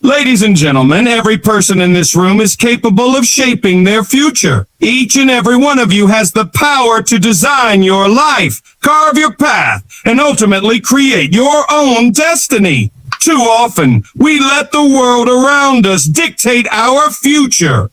Ladies and gentlemen, every person in this room is capable of shaping their future. Each and every one of you has the power to design your life, carve your path, and ultimately create your own destiny. Too often, we let the world around us dictate our future.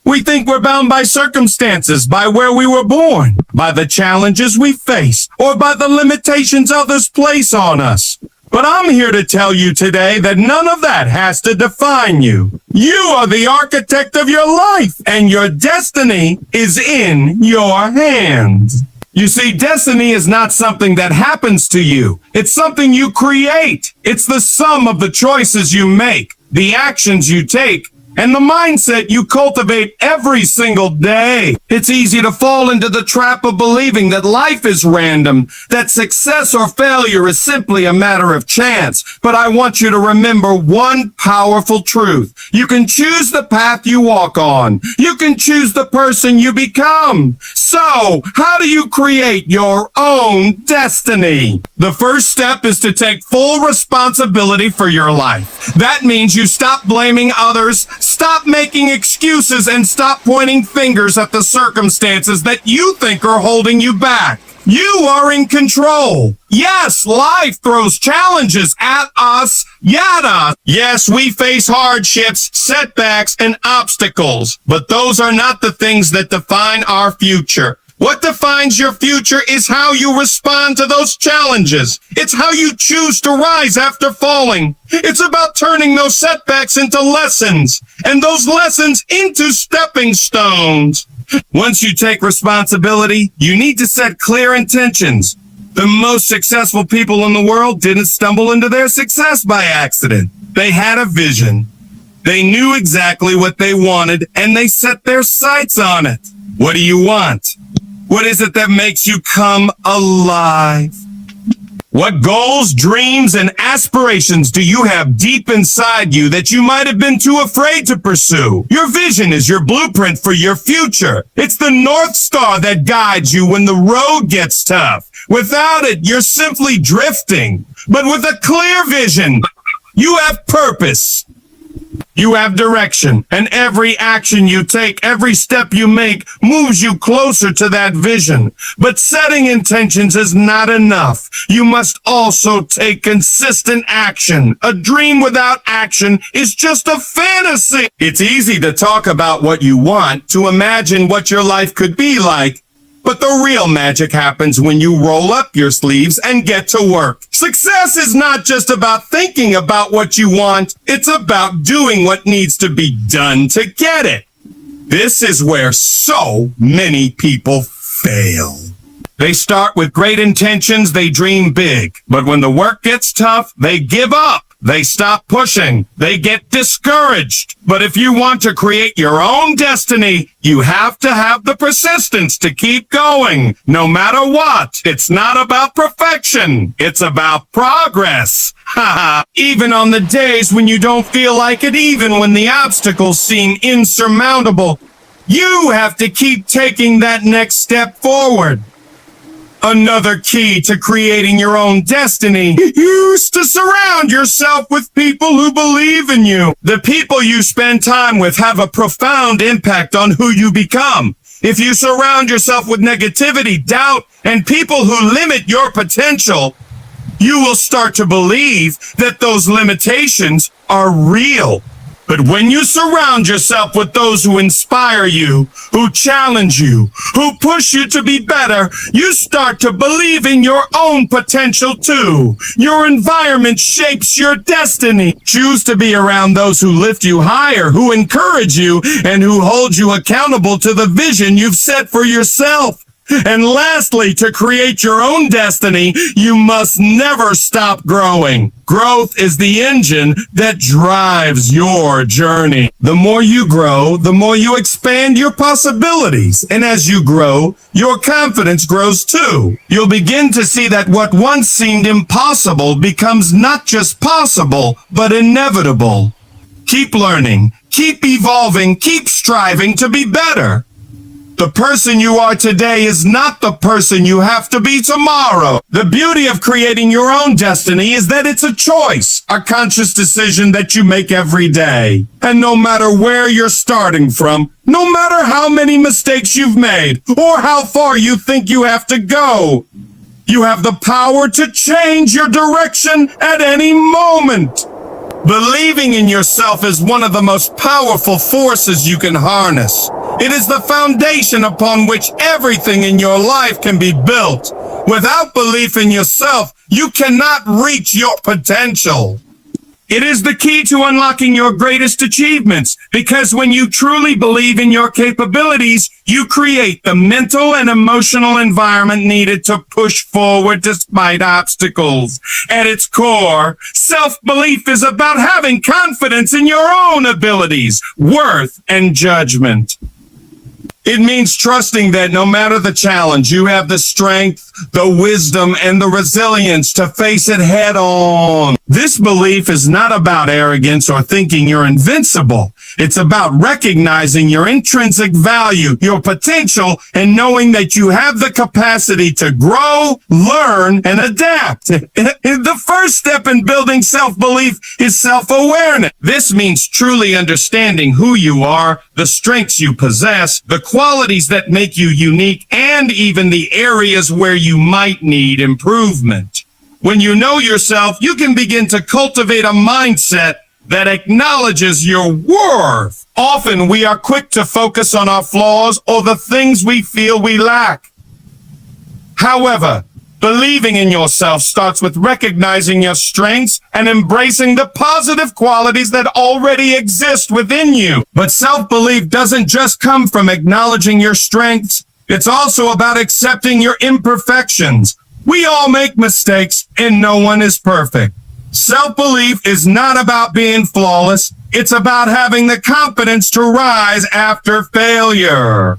We think we're bound by circumstances, by where we were born, by the challenges we face, or by the limitations others place on us. But I'm here to tell you today that none of that has to define you. You are the architect of your life, and your destiny is in your hands. You see, destiny is not something that happens to you. It's something you create. It's the sum of the choices you make, the actions you take, and the mindset you cultivate every single day. It's easy to fall into the trap of believing that life is random, that success or failure is simply a matter of chance. But I want you to remember one powerful truth. You can choose the path you walk on. You can choose the person you become. So, how do you create your own destiny? The first step is to take full responsibility for your life. That means you stop blaming others, stop making excuses, and stop pointing fingers at the circumstances that you think are holding you back. You are in control. Yes, life throws challenges at us, yada. Yes, we face hardships, setbacks, and obstacles, but those are not the things that define our future. What defines your future is how you respond to those challenges. It's how you choose to rise after falling. It's about turning those setbacks into lessons, and those lessons into stepping stones. Once you take responsibility, you need to set clear intentions. The most successful people in the world didn't stumble into their success by accident. They had a vision. They knew exactly what they wanted, and they set their sights on it. What do you want? What is it that makes you come alive? What goals, dreams, and aspirations do you have deep inside you that you might have been too afraid to pursue? Your vision is your blueprint for your future. It's the North Star that guides you when the road gets tough. Without it, you're simply drifting. But with a clear vision, you have purpose. You have direction, and every action you take, every step you make, moves you closer to that vision. But setting intentions is not enough. You must also take consistent action. A dream without action is just a fantasy. It's easy to talk about what you want, to imagine what your life could be like. But the real magic happens when you roll up your sleeves and get to work. Success is not just about thinking about what you want. It's about doing what needs to be done to get it. This is where so many people fail. They start with great intentions, they dream big. But when the work gets tough, they give up. They stop pushing. They get discouraged. But if you want to create your own destiny, you have to have the persistence to keep going, no matter what. It's not about perfection. It's about progress. Even on the days when you don't feel like it, even when the obstacles seem insurmountable, you have to keep taking that next step forward. Another key to creating your own destiny is to surround yourself with people who believe in you. The people you spend time with have a profound impact on who you become. If you surround yourself with negativity, doubt, and people who limit your potential, you will start to believe that those limitations are real. But when you surround yourself with those who inspire you, who challenge you, who push you to be better, you start to believe in your own potential too. Your environment shapes your destiny. Choose to be around those who lift you higher, who encourage you, and who hold you accountable to the vision you've set for yourself. And lastly, to create your own destiny, you must never stop growing. Growth is the engine that drives your journey. The more you grow, the more you expand your possibilities. And as you grow, your confidence grows too. You'll begin to see that what once seemed impossible becomes not just possible, but inevitable. Keep learning, keep evolving, keep striving to be better. The person you are today is not the person you have to be tomorrow. The beauty of creating your own destiny is that it's a choice, a conscious decision that you make every day. And no matter where you're starting from, no matter how many mistakes you've made, or how far you think you have to go, you have the power to change your direction at any moment. Believing in yourself is one of the most powerful forces you can harness. It is the foundation upon which everything in your life can be built. Without belief in yourself, you cannot reach your potential. It is the key to unlocking your greatest achievements, because when you truly believe in your capabilities, you create the mental and emotional environment needed to push forward despite obstacles. At its core, self-belief is about having confidence in your own abilities, worth, and judgment. It means trusting that no matter the challenge, you have the strength, the wisdom, and the resilience to face it head on. This belief is not about arrogance or thinking you're invincible. It's about recognizing your intrinsic value, your potential, and knowing that you have the capacity to grow, learn, and adapt. The first step in building self-belief is self-awareness. This means truly understanding who you are, the strengths you possess, the qualities that make you unique, and even the areas where you might need improvement. When you know yourself, you can begin to cultivate a mindset that acknowledges your worth. Often we are quick to focus on our flaws or the things we feel we lack. However, believing in yourself starts with recognizing your strengths and embracing the positive qualities that already exist within you. But self-belief doesn't just come from acknowledging your strengths. It's also about accepting your imperfections. We all make mistakes, and no one is perfect. Self-belief is not about being flawless. It's about having the confidence to rise after failure.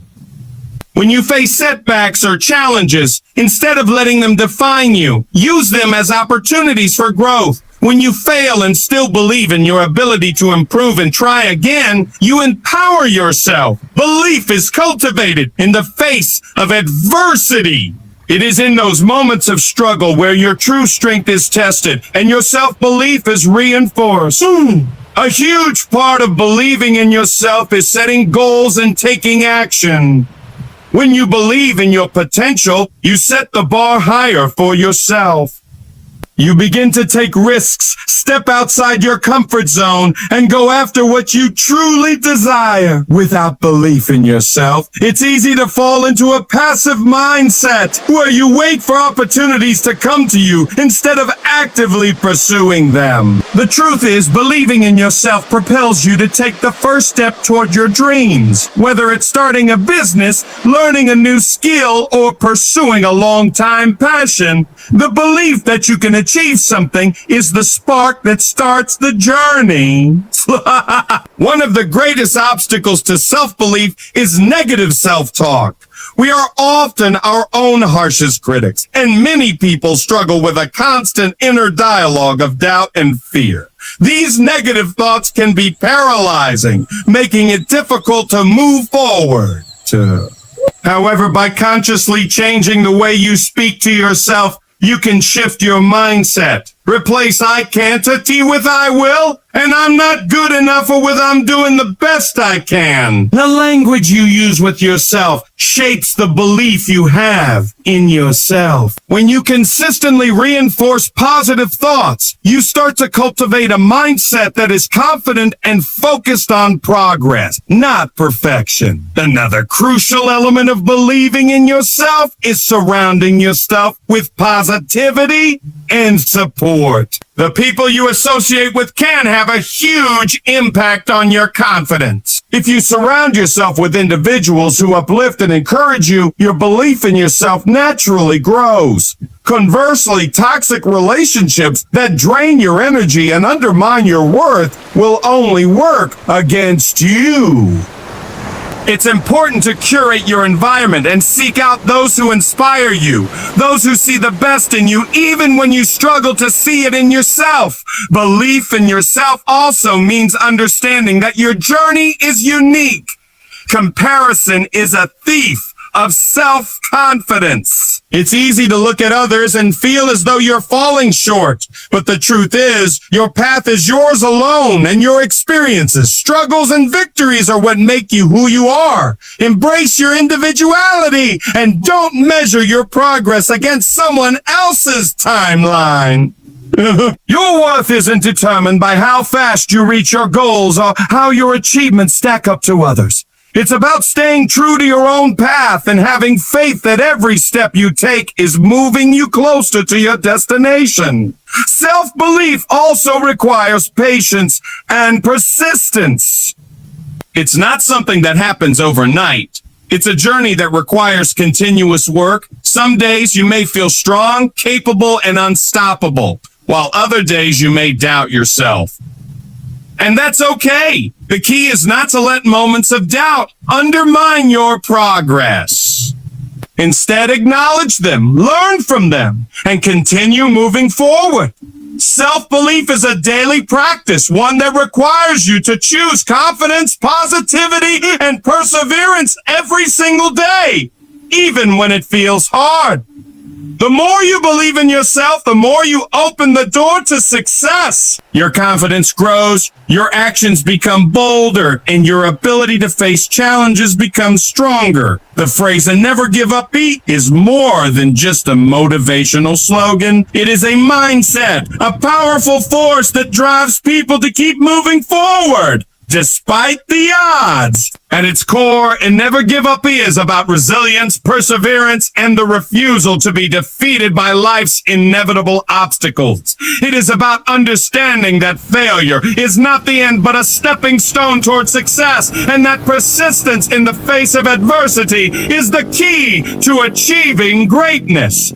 When you face setbacks or challenges, instead of letting them define you, use them as opportunities for growth. When you fail and still believe in your ability to improve and try again, you empower yourself. Belief is cultivated in the face of adversity. It is in those moments of struggle where your true strength is tested and your self-belief is reinforced. A huge part of believing in yourself is setting goals and taking action. When you believe in your potential, you set the bar higher for yourself. You begin to take risks, step outside your comfort zone, and go after what you truly desire. Without belief in yourself, it's easy to fall into a passive mindset where you wait for opportunities to come to you instead of actively pursuing them. The truth is, believing in yourself propels you to take the first step toward your dreams. Whether it's starting a business, learning a new skill, or pursuing a long-time passion, the belief that you can achieve something is the spark that starts the journey. One of the greatest obstacles to self-belief is negative self-talk. We are often our own harshest critics, and many people struggle with a constant inner dialogue of doubt and fear. These negative thoughts can be paralyzing, making it difficult to move forward. However, by consciously changing the way you speak to yourself, you can shift your mindset. Replace "I can't"-ty with "I will," and "I'm not good enough" or with "I'm doing the best I can." The language you use with yourself shapes the belief you have in yourself. When you consistently reinforce positive thoughts, you start to cultivate a mindset that is confident and focused on progress, not perfection. Another crucial element of believing in yourself is surrounding yourself with positivity and support. The people you associate with can have a huge impact on your confidence. If you surround yourself with individuals who uplift and encourage you, your belief in yourself naturally grows. Conversely, toxic relationships that drain your energy and undermine your worth will only work against you. It's important to curate your environment and seek out those who inspire you, those who see the best in you, even when you struggle to see it in yourself. Belief in yourself also means understanding that your journey is unique. Comparison is a thief of self-confidence. It's easy to look at others and feel as though you're falling short. But the truth is, your path is yours alone, and your experiences, struggles, and victories are what make you who you are. Embrace your individuality and don't measure your progress against someone else's timeline. Your worth isn't determined by how fast you reach your goals or how your achievements stack up to others. It's about staying true to your own path and having faith that every step you take is moving you closer to your destination. Self-belief also requires patience and persistence. It's not something that happens overnight. It's a journey that requires continuous work. Some days you may feel strong, capable, and unstoppable, while other days you may doubt yourself. And that's okay. The key is not to let moments of doubt undermine your progress. Instead, acknowledge them, learn from them, and continue moving forward. Self-belief is a daily practice, one that requires you to choose confidence, positivity, and perseverance every single day, even when it feels hard. The more you believe in yourself, the more you open the door to success. Your confidence grows, your actions become bolder, and your ability to face challenges becomes stronger. The phrase, "and never give up beat," is more than just a motivational slogan. It is a mindset, a powerful force that drives people to keep moving forward, despite the odds. At its core, and never give up is about resilience, perseverance, and the refusal to be defeated by life's inevitable obstacles. It is about understanding that failure is not the end, but a stepping stone toward success, and that persistence in the face of adversity is the key to achieving greatness.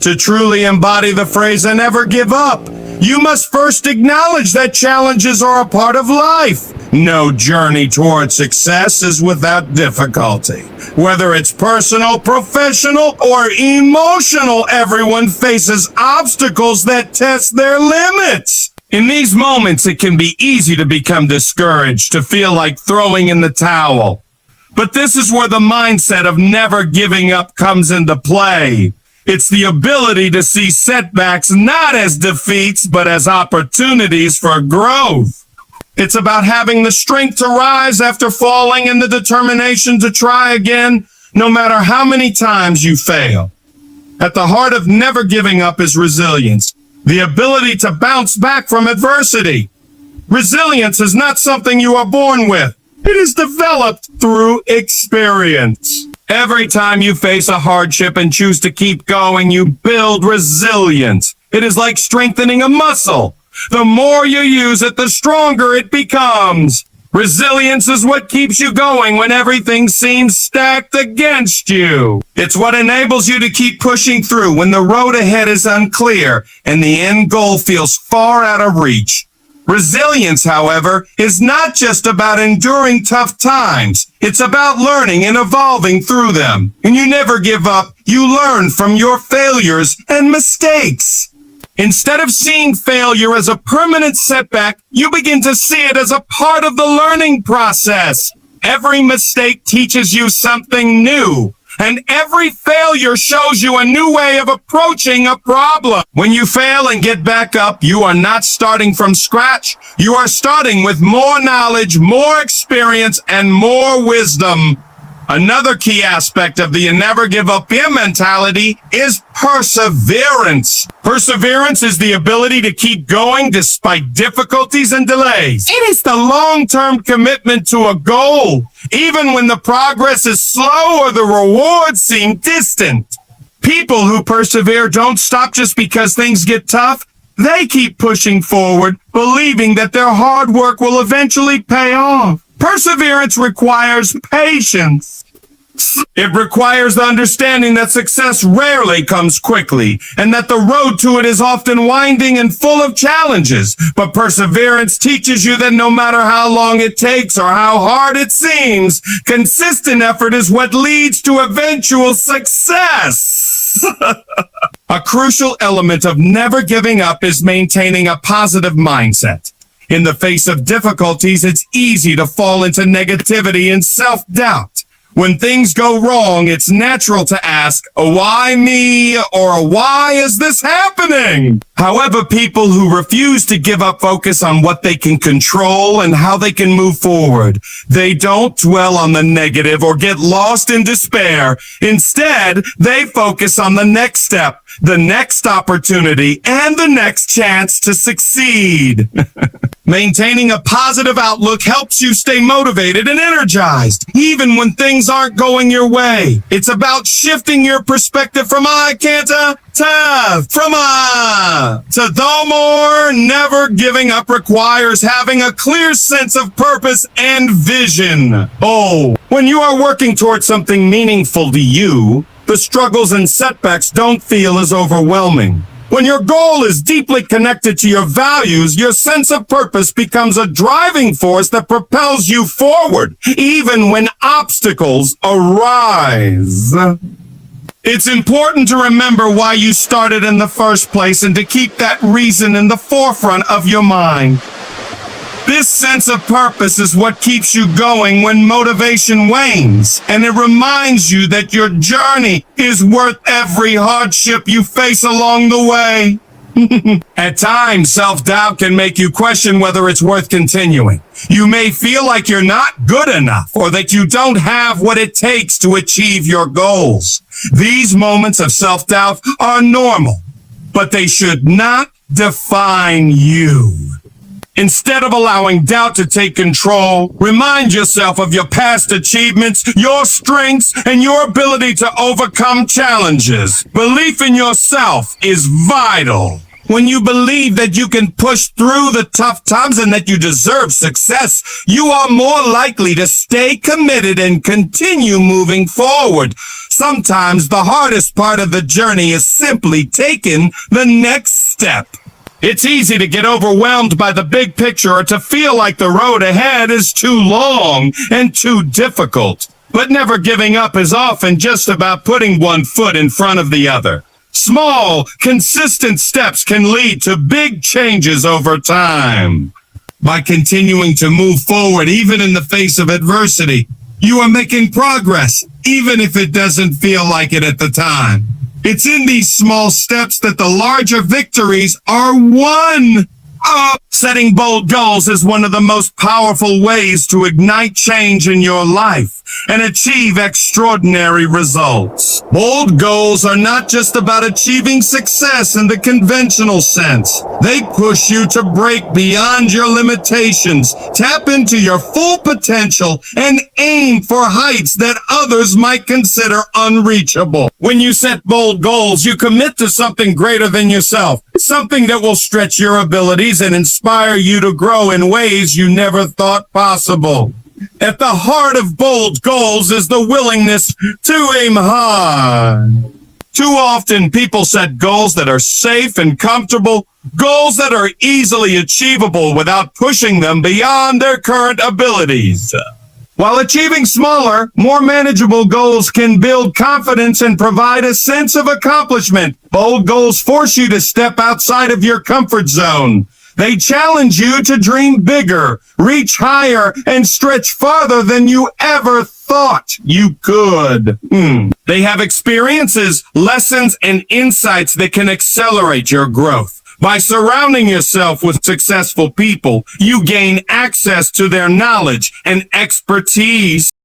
To truly embody the phrase, "and never give up," you must first acknowledge that challenges are a part of life. No journey toward success is without difficulty. Whether it's personal, professional, or emotional, everyone faces obstacles that test their limits. In these moments, it can be easy to become discouraged, to feel like throwing in the towel. But this is where the mindset of never giving up comes into play. It's the ability to see setbacks not as defeats, but as opportunities for growth. It's about having the strength to rise after falling and the determination to try again, no matter how many times you fail. At the heart of never giving up is resilience, the ability to bounce back from adversity. Resilience is not something you are born with. It is developed through experience. Every time you face a hardship and choose to keep going, you build resilience. It is like strengthening a muscle. The more you use it, the stronger it becomes. Resilience is what keeps you going when everything seems stacked against you. It's what enables you to keep pushing through when the road ahead is unclear and the end goal feels far out of reach. Resilience, however, is not just about enduring tough times. It's about learning and evolving through them. When you never give up, you learn from your failures and mistakes. Instead of seeing failure as a permanent setback, you begin to see it as a part of the learning process. Every mistake teaches you something new, and every failure shows you a new way of approaching a problem. When you fail and get back up, you are not starting from scratch. You are starting with more knowledge, more experience, and more wisdom. Another key aspect of the never give up mentality is perseverance. Perseverance is the ability to keep going despite difficulties and delays. It is the long-term commitment to a goal, even when the progress is slow or the rewards seem distant. People who persevere don't stop just because things get tough. They keep pushing forward, believing that their hard work will eventually pay off. Perseverance requires patience. It requires the understanding that success rarely comes quickly, and that the road to it is often winding and full of challenges. But perseverance teaches you that no matter how long it takes or how hard it seems, consistent effort is what leads to eventual success. A crucial element of never giving up is maintaining a positive mindset. In the face of difficulties, it's easy to fall into negativity and self-doubt. When things go wrong, it's natural to ask, why me, or why is this happening? However, people who refuse to give up focus on what they can control and how they can move forward. They don't dwell on the negative or get lost in despair. Instead, they focus on the next step, the next opportunity, and the next chance to succeed. Maintaining a positive outlook helps you stay motivated and energized, even when things aren't going your way. It's about shifting your perspective from I can't to the more. Never giving up requires having a clear sense of purpose and vision. Oh, when you are working towards something meaningful to you, the struggles and setbacks don't feel as overwhelming. When your goal is deeply connected to your values, your sense of purpose becomes a driving force that propels you forward, even when obstacles arise. It's important to remember why you started in the first place and to keep that reason in the forefront of your mind. This sense of purpose is what keeps you going when motivation wanes, and it reminds you that your journey is worth every hardship you face along the way. At times, self-doubt can make you question whether it's worth continuing. You may feel like you're not good enough or that you don't have what it takes to achieve your goals. These moments of self-doubt are normal, but they should not define you. Instead of allowing doubt to take control, remind yourself of your past achievements, your strengths, and your ability to overcome challenges. Belief in yourself is vital. When you believe that you can push through the tough times and that you deserve success, you are more likely to stay committed and continue moving forward. Sometimes the hardest part of the journey is simply taking the next step. It's easy to get overwhelmed by the big picture or to feel like the road ahead is too long and too difficult. But never giving up is often just about putting one foot in front of the other. Small, consistent steps can lead to big changes over time. By continuing to move forward even in the face of adversity, you are making progress, even if it doesn't feel like it at the time. It's in these small steps that the larger victories are won. Setting bold goals is one of the most powerful ways to ignite change in your life and achieve extraordinary results. Bold goals are not just about achieving success in the conventional sense. They push you to break beyond your limitations, tap into your full potential, and aim for heights that others might consider unreachable. When you set bold goals, you commit to something greater than yourself, something that will stretch your abilities and inspire you to grow in ways you never thought possible. At the heart of bold goals is the willingness to aim high. Too often, people set goals that are safe and comfortable, goals that are easily achievable without pushing them beyond their current abilities. While achieving smaller, more manageable goals can build confidence and provide a sense of accomplishment, bold goals force you to step outside of your comfort zone. They challenge you to dream bigger, reach higher, and stretch farther than you ever thought you could. They have experiences, lessons, and insights that can accelerate your growth. By surrounding yourself with successful people, you gain access to their knowledge and expertise